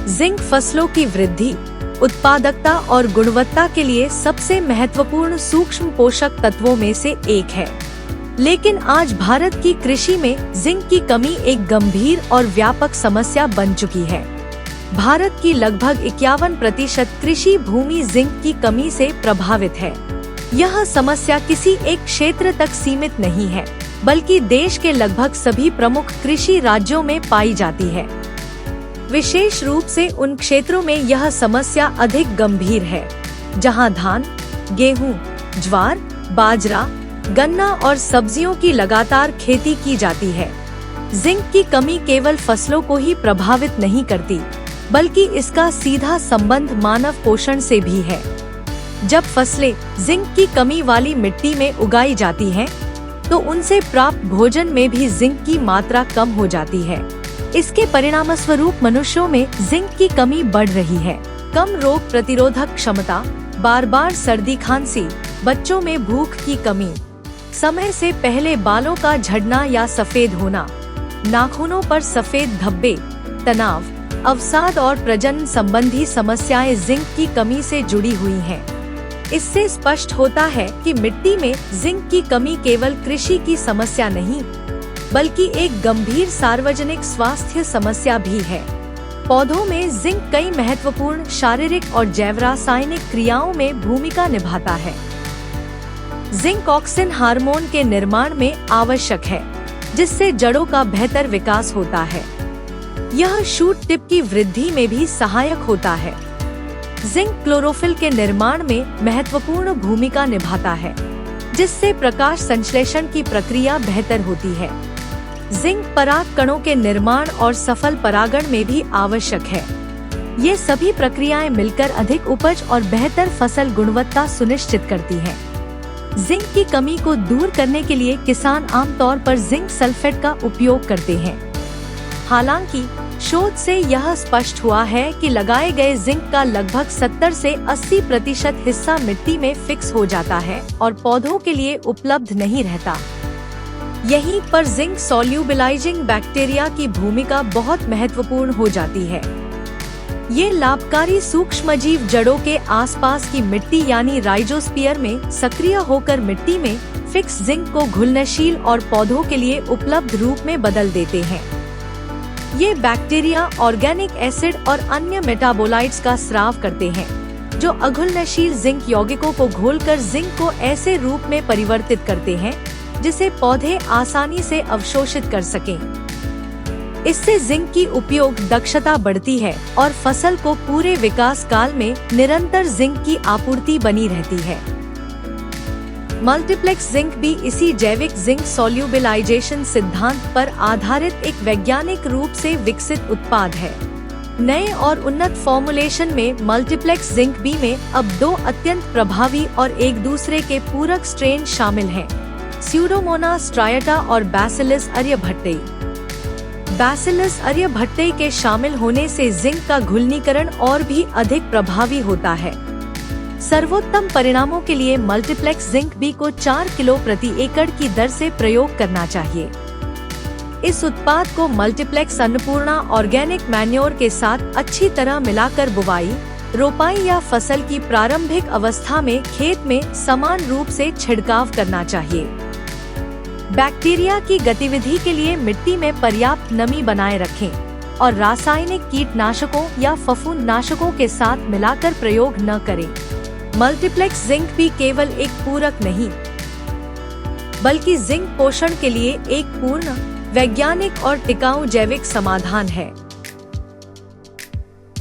Zinc फसलों की वृद्धि, उत्पादकता और गुणवत्ता के लिए सबसे महत्वपूर्ण सूक्ष्म पोषक तत्वों में से एक है। लेकिन आज भारत की कृषि में जिंक की कमी एक गंभीर और व्यापक समस्या बन चुकी है। भारत की लगभग 51% कृषि भूमि जिंक की कमी से प्रभावित है। यह समस्या किसी एक क्षेत्र तक सीमित नहीं है, बल्कि देश के लगभग सभी प्रमुख कृषि राज्यों में पाई जाती है। विशेष रूप से उन क्षेत्रों में यह समस्या अधिक गंभीर है, जहां धान, गेहूं, ज्वार, बाजरा, गन्ना और सब्जियों की लगातार खेती की जाती है। जिंक की कमी केवल फसलों को ही प्रभावित नहीं करती, बल्कि इसका सीधा संबंध मानव पोषण से भी है। जब फसलें जिंक की कमी वाली मिट्टी में उगाई जाती हैं, तो उनसे प्राप्त भोजन में भी जिंक की मात्रा कम हो जाती है। इसके परिणामस्वरूप मनुष्यों में जिंक की कमी बढ़ रही है। कम रोग प्रतिरोधक क्षमता, बार-बार सर्दी खांसी, बच्चों में भूख की कमी, समय से पहले बालों का झड़ना या सफेद होना, नाखूनों पर सफेद धब्बे, तनाव, अवसाद और प्रजनन संबंधी समस्याएं जिंक की कमी से जुड़ी हुई हैं। इससे स्पष्ट होता है कि मिट्टी में जिंक की कमी केवल कृषि की समस्या नहीं, बल्कि एक गंभीर सार्वजनिक स्वास्थ्य समस्या भी है। पौधों में जिंक कई महत्वपूर्ण शारीरिक और जैव रासायनिक क्रियाओं में भूमिका निभाता है। जिंक ऑक्सिन हार्मोन के निर्माण में आवश्यक है, जिससे जड़ों का बेहतर विकास होता है। यह शूट टिप की वृद्धि में भी सहायक होता है। जिंक क्लोरोफिल के निर्माण में महत्वपूर्ण भूमिका निभाता है, जिससे प्रकाश संश्लेषण की प्रक्रिया बेहतर होती है। जिंक पराग कणों के निर्माण और सफल परागण में भी आवश्यक है। ये सभी प्रक्रियाएं मिलकर अधिक उपज और बेहतर फसल गुणवत्ता सुनिश्चित करती हैं। जिंक की कमी को दूर करने के लिए किसान आमतौर पर जिंक सल्फेट का उपयोग करते हैं। हालांकि शोध से यह स्पष्ट हुआ है कि लगाए गए जिंक का लगभग 70 से 80% हिस्सा मिट्टी में फिक्स हो जाता है और पौधों के लिए उपलब्ध नहीं रहता। यहीं पर जिंक सोल्यूबिलाइजिंग बैक्टीरिया की भूमिका बहुत महत्वपूर्ण हो जाती है। ये लाभकारी सूक्ष्मजीव जड़ों के आसपास की मिट्टी यानी राइजोस्फीयर में सक्रिय होकर मिट्टी में फिक्स जिंक को घुलनशील और पौधों के लिए उपलब्ध रूप में बदल देते हैं। ये बैक्टीरिया ऑर्गेनिक एसिड और अन्य मेटाबोलाइट्स का स्राव करते हैं, जो अघुलनशील जिंक यौगिकों को घोलकर जिंक को ऐसे रूप में परिवर्तित करते हैं जिसे पौधे आसानी से अवशोषित कर सकें। इससे जिंक की उपयोग दक्षता बढ़ती है और फसल को पूरे विकास काल में निरंतर जिंक की आपूर्ति बनी रहती है। मल्टीप्लेक्स जिंक भी इसी जैविक जिंक सोल्यूबिलाइजेशन सिद्धांत पर आधारित एक वैज्ञानिक रूप से विकसित उत्पाद है। नए और उन्नत फॉर्मुलेशन में मल्टीप्लेक्स जिंक बी में अब 2 अत्यंत प्रभावी और एक दूसरे के पूरक स्ट्रेन शामिल हैं, स्यूडोमोनास स्ट्रायटा और बैसिलस आर्यभट्टई। बैसिलस आर्यभट्टई के शामिल होने से जिंक का घुलनीकरण और भी अधिक प्रभावी होता है। सर्वोत्तम परिणामों के लिए मल्टीप्लेक्स जिंक बी को 4 किलो प्रति एकड़ की दर से प्रयोग करना चाहिए। इस उत्पाद को मल्टीप्लेक्स अन्नपूर्णा ऑर्गेनिक मैन्योर के साथ अच्छी तरह मिलाकर बुवाई, रोपाई या फसल की प्रारंभिक अवस्था में खेत में समान रूप से छिड़काव करना चाहिए। बैक्टीरिया की गतिविधि के लिए मिट्टी में पर्याप्त नमी बनाए रखें और रासायनिक कीटनाशकों या फफूंदनाशकों के साथ मिलाकर प्रयोग न करें। मल्टीप्लेक्स जिंक भी केवल एक पूरक नहीं, बल्कि जिंक पोषण के लिए एक पूर्ण, वैज्ञानिक और टिकाऊ जैविक समाधान है।